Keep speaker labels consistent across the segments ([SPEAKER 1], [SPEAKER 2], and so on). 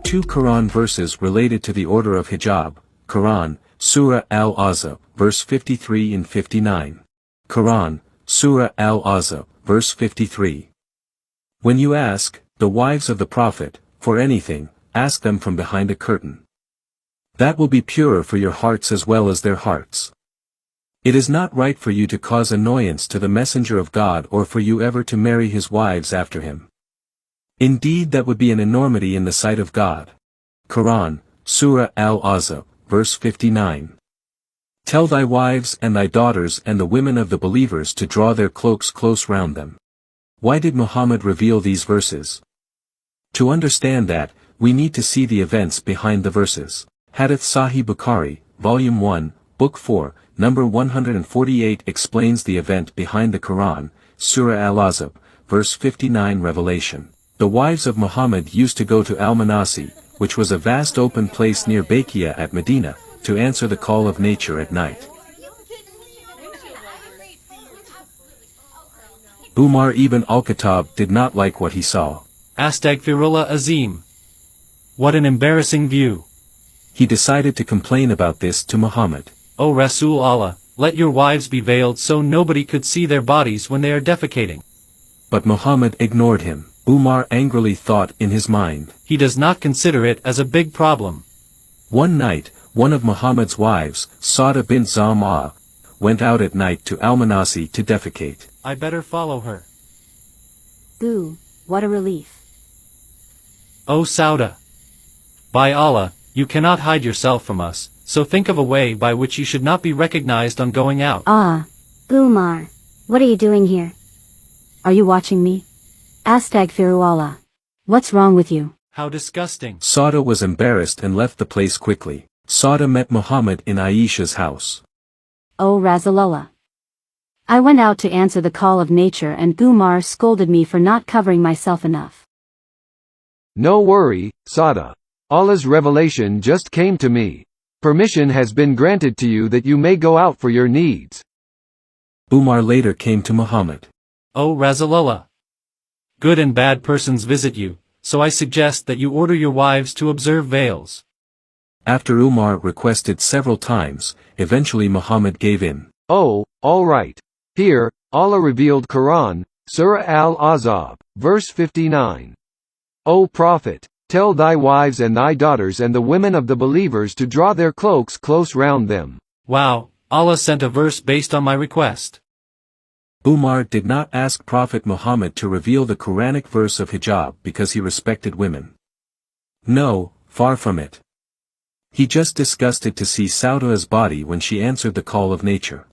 [SPEAKER 1] two Quran verses related to the order of hijab. Quran, Surah Al-Ahzab, verse 53 and 59. Quran, Surah Al-Ahzab, verse 53. When you ask, the wives of the Prophet, for anything, ask them from behind a curtain. That will be purer for your hearts as well as their hearts. It is not right for you to cause annoyance to the Messenger of God or for you ever to marry his wives after him. Indeed, that would be an enormity in the sight of God. Quran, Surah Al-Ahzab, verse 59. Tell thy wives and thy daughters and the women of the believers to draw their cloaks close round them. Why did Muhammad reveal these verses? To understand that, we need to see the events behind the verses. Hadith Sahih Bukhari, Volume 1, Book 4, Number 148 explains the event behind the Quran, Surah Al-Ahzab, verse 59 Revelation. The wives of Muhammad used to go to Al-Manasi, which was a vast open place near Baqiyah at Medina, to answer the call of nature at night. Umar ibn al-Khattab did not like what he saw.
[SPEAKER 2] Astaghfirullah Azim. What an embarrassing view.
[SPEAKER 1] He decided to complain about this to Muhammad.
[SPEAKER 2] O Rasul Allah, let your wives be veiled so nobody could see their bodies when they are defecating.
[SPEAKER 1] But Muhammad ignored him. Umar angrily thought in his mind.
[SPEAKER 2] He does not consider it as a big problem.
[SPEAKER 1] One night, one of Muhammad's wives, Sauda bint Zam'a, went out at night to Al-Manasi to defecate.
[SPEAKER 2] I better follow her.
[SPEAKER 3] Ooh, what a relief.
[SPEAKER 2] O Sauda. By Allah, you cannot hide yourself from us, so think of a way by which you should not be recognized on going out.
[SPEAKER 3] Umar. What are you doing here? Are you watching me? Astaghfirullah. What's wrong with you?
[SPEAKER 2] How disgusting.
[SPEAKER 1] Sauda was embarrassed and left the place quickly. Sauda met Muhammad in Aisha's house.
[SPEAKER 3] O Rasulullah. I went out to answer the call of nature and Umar scolded me for not covering myself enough.
[SPEAKER 4] No worry, Sauda. Allah's revelation just came to me. Permission has been granted to you that you may go out for your needs.
[SPEAKER 1] Umar later came to Muhammad.
[SPEAKER 2] O Rasulullah. Good and bad persons visit you, so I suggest that you order your wives to observe veils.
[SPEAKER 1] After Umar requested several times, eventually Muhammad gave in.
[SPEAKER 4] Oh, all right. Here, Allah revealed Quran, Surah Al-Ahzab, verse 59. O Prophet, tell thy wives and thy daughters and the women of the believers to draw their cloaks close round them.
[SPEAKER 2] Wow, Allah sent a verse based on my request.
[SPEAKER 1] Umar did not ask Prophet Muhammad to reveal the Quranic verse of hijab because he respected women. No, far from it. He just disgusted to see Sauda's body when she answered the call of nature.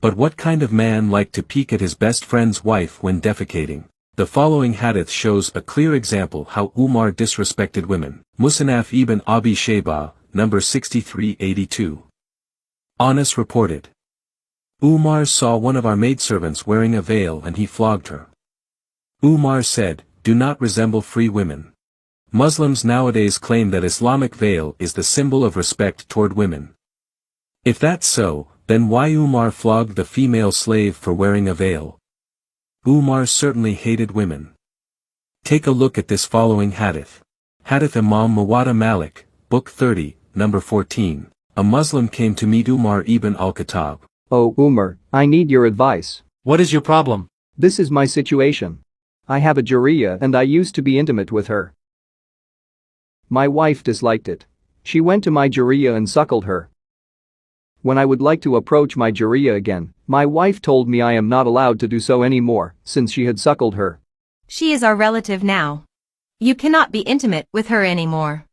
[SPEAKER 1] But what kind of man liked to peek at his best friend's wife when defecating? The following hadith shows a clear example how Umar disrespected women. Musannaf ibn Abi Shaybah, number 6382. Anas reported. Umar saw one of our maidservants wearing a veil and he flogged her. Umar said, do not resemble free women. Muslims nowadays claim that Islamic veil is the symbol of respect toward women. If that's so, then why Umar flogged the female slave for wearing a veil? Umar certainly hated women. Take a look at this following hadith. Hadith Imam Muwatta Malik, Book 30, number 14. A Muslim came to meet Umar ibn al-Khattab.
[SPEAKER 5] Oh Umar, I need your advice.
[SPEAKER 2] What is your problem?
[SPEAKER 5] This is my situation. I have a Jariya and I used to be intimate with her. My wife disliked it. She went to my Jariya and suckled her. When I would like to approach my Jariya again, my wife told me I am not allowed to do so anymore, since she had suckled her.
[SPEAKER 6] She is our relative now. You cannot be intimate with her anymore.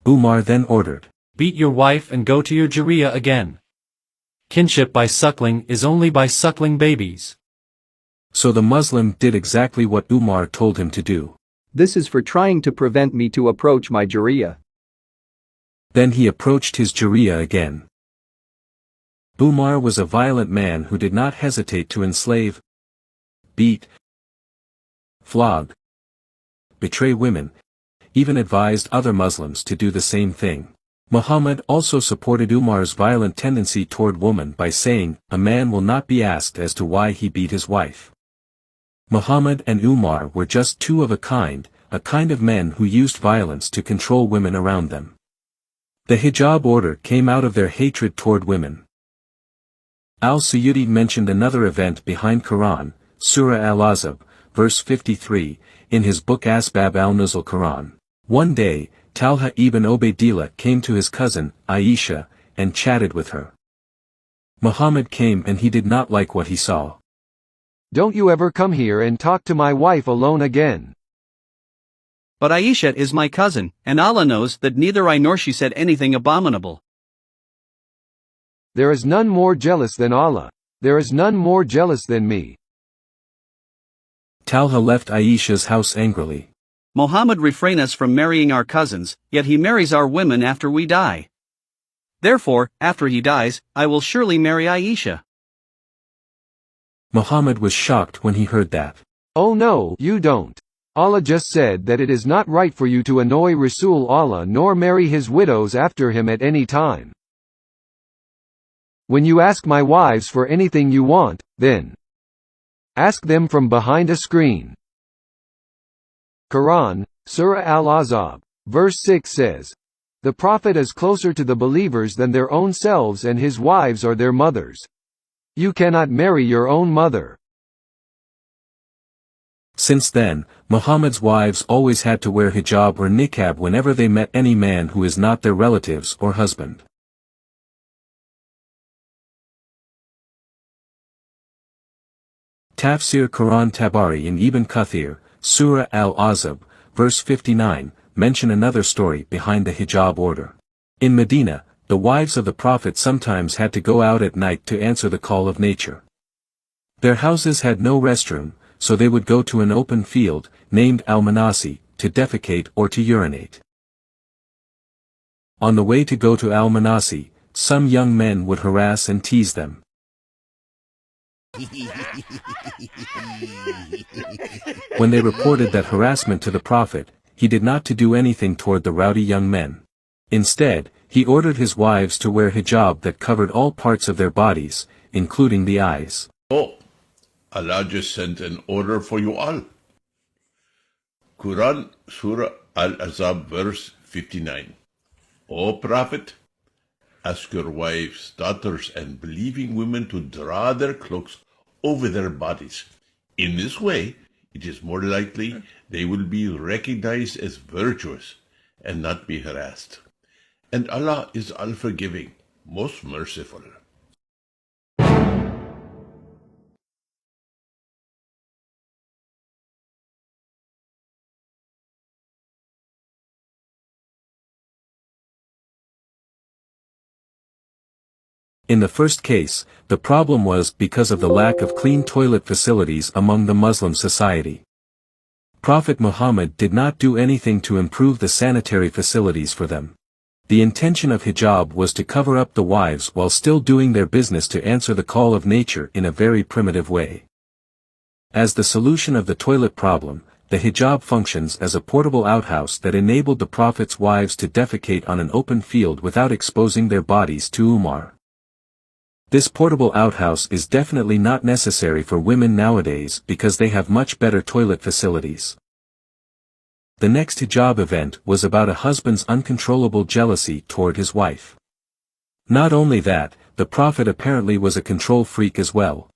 [SPEAKER 1] Umar then ordered.
[SPEAKER 2] Beat your wife and go to your Jariya again. Kinship by suckling is only by suckling babies.
[SPEAKER 1] So the Muslim did exactly what Umar told him to do.
[SPEAKER 5] This is for trying to prevent me to approach my Jariya.
[SPEAKER 1] Then he approached his Jariya again. Umar was a violent man who did not hesitate to enslave, beat, flog, betray women, even advised other Muslims to do the same thing. Muhammad also supported Umar's violent tendency toward women by saying, a man will not be asked as to why he beat his wife. Muhammad and Umar were just two of a kind, a kind of men who used violence to control women around them. The hijab order came out of their hatred toward women. Al-Suyuti mentioned another event behind Quran, Surah Al-Ahzab, verse 53, in his book Asbab al-Nuzul Quran. One day, Talha ibn Ubaydillah came to his cousin, Aisha, and chatted with her. Muhammad came and he did not like what he saw.
[SPEAKER 4] "Don't you ever come here and talk to my wife alone again."
[SPEAKER 7] But Aisha is my cousin, and Allah knows that neither I nor she said anything abominable.
[SPEAKER 4] "There is none more jealous than Allah. There is none more jealous than me."
[SPEAKER 1] Talha left Aisha's house angrily.
[SPEAKER 7] Muhammad refrain us from marrying our cousins, yet he marries our women after we die. Therefore, after he dies, I will surely marry Aisha.
[SPEAKER 1] Muhammad was shocked when he heard that.
[SPEAKER 4] "Oh no, you don't. Allah just said that it is not right for you to annoy Rasul Allah nor marry his widows after him at any time. When you ask my wives for anything you want, then ask them from behind a screen." Quran, Surah Al-Ahzab, verse 6 says, "The Prophet is closer to the believers than their own selves and his wives are their mothers. You cannot marry your own mother."
[SPEAKER 1] Since then, Muhammad's wives always had to wear hijab or niqab whenever they met any man who is not their relatives or husband. Tafsir Quran Tabari in Ibn Kathir, Surah Al-Ahzab, verse 59, mention another story behind the hijab order. In Medina, the wives of the Prophet sometimes had to go out at night to answer the call of nature. Their houses had no restroom, so they would go to an open field, named Al-Manasi, to defecate or to urinate. On the way to go to Al-Manasi, some young men would harass and tease them. When they reported that harassment to the Prophet, he did not to do anything toward the rowdy young men. Instead, he ordered his wives to wear hijab that covered all parts of their bodies, including the eyes.
[SPEAKER 8] Oh, Allah just sent an order for you all. Quran, Surah Al-Ahzab, verse 59. O Prophet, ask your wives, daughters, and believing women to draw their cloaks over their bodies. In this way, it is more likely they will be recognized as virtuous and not be harassed. And Allah is all-forgiving, most merciful.
[SPEAKER 1] In the first case, the problem was because of the lack of clean toilet facilities among the Muslim society. Prophet Muhammad did not do anything to improve the sanitary facilities for them. The intention of hijab was to cover up the wives while still doing their business to answer the call of nature in a very primitive way. As the solution of the toilet problem, the hijab functions as a portable outhouse that enabled the Prophet's wives to defecate on an open field without exposing their bodies to Umar. This portable outhouse is definitely not necessary for women nowadays because they have much better toilet facilities. The next hijab event was about a husband's uncontrollable jealousy toward his wife. Not only that, the Prophet apparently was a control freak as well.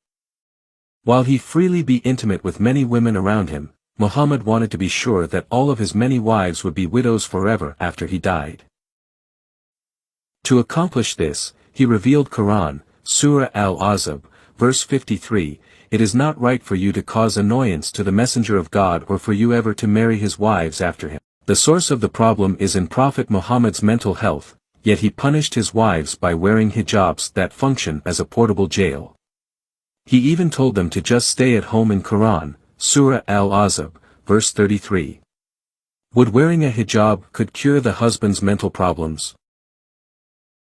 [SPEAKER 1] While he freely be intimate with many women around him, Muhammad wanted to be sure that all of his many wives would be widows forever after he died. To accomplish this, he revealed Quran, Surah Al-Ahzab, verse 53, "It is not right for you to cause annoyance to the Messenger of God or for you ever to marry his wives after him." The source of the problem is in Prophet Muhammad's mental health, yet he punished his wives by wearing hijabs that function as a portable jail. He even told them to just stay at home in Quran, Surah Al-Ahzab, verse 33. Would wearing a hijab could cure the husband's mental problems?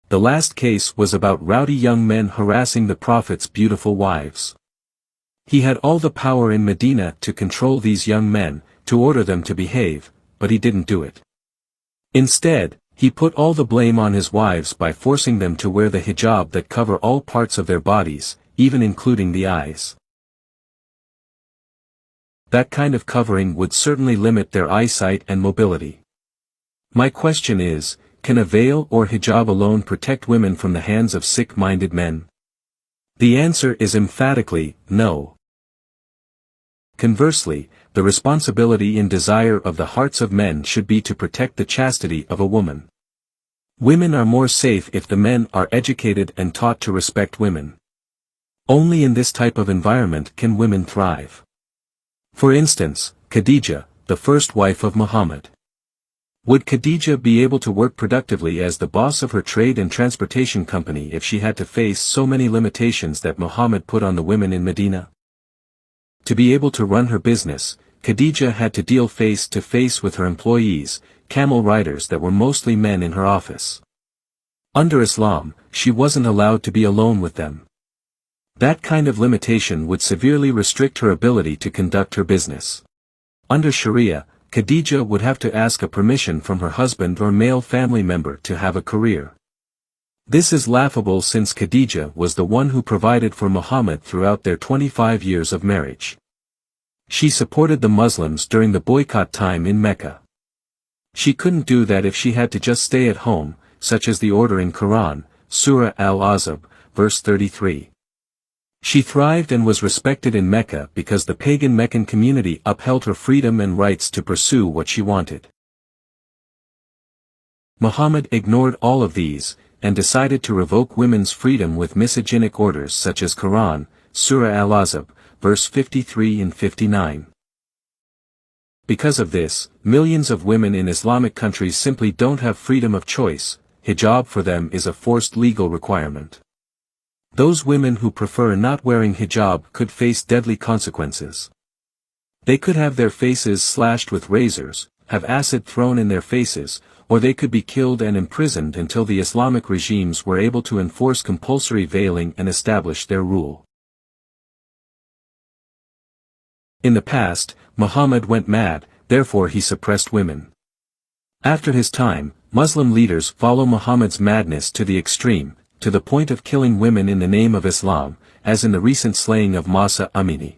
[SPEAKER 1] The last case was about rowdy young men harassing the Prophet's beautiful wives. He had all the power in Medina to control these young men, to order them to behave, but he didn't do it. Instead, he put all the blame on his wives by forcing them to wear the hijab that cover all parts of their bodies, even including the eyes. That kind of covering would certainly limit their eyesight and mobility. My question is, can a veil or hijab alone protect women from the hands of sick-minded men? The answer is emphatically, no. Conversely, the responsibility and desire of the hearts of men should be to protect the chastity of a woman. Women are more safe if the men are educated and taught to respect women. Only in this type of environment can women thrive. For instance, Khadija, the first wife of Muhammad. Would Khadija be able to work productively as the boss of her trade and transportation company if she had to face so many limitations that Muhammad put on the women in Medina? To be able to run her business, Khadija had to deal face to face with her employees, camel riders that were mostly men in her office. Under Islam, she wasn't allowed to be alone with them. That kind of limitation would severely restrict her ability to conduct her business. Under Sharia, Khadija would have to ask a permission from her husband or male family member to have a career. This is laughable since Khadija was the one who provided for Muhammad throughout their 25 years of marriage. She supported the Muslims during the boycott time in Mecca. She couldn't do that if she had to just stay at home, such as the order in Qur'an, Surah Al-Ahzab, verse 33. She thrived and was respected in Mecca because the pagan Meccan community upheld her freedom and rights to pursue what she wanted. Muhammad ignored all of these, and decided to revoke women's freedom with misogynic orders such as Qur'an, Surah Al-Ahzab, verse 53 and 59. Because of this, millions of women in Islamic countries simply don't have freedom of choice. Hijab for them is a forced legal requirement. Those women who prefer not wearing hijab could face deadly consequences. They could have their faces slashed with razors, have acid thrown in their faces, or they could be killed and imprisoned until the Islamic regimes were able to enforce compulsory veiling and establish their rule. In the past, Muhammad went mad, therefore he suppressed women. After his time, Muslim leaders follow Muhammad's madness to the extreme, to the point of killing women in the name of Islam, as in the recent slaying of Mahsa Amini.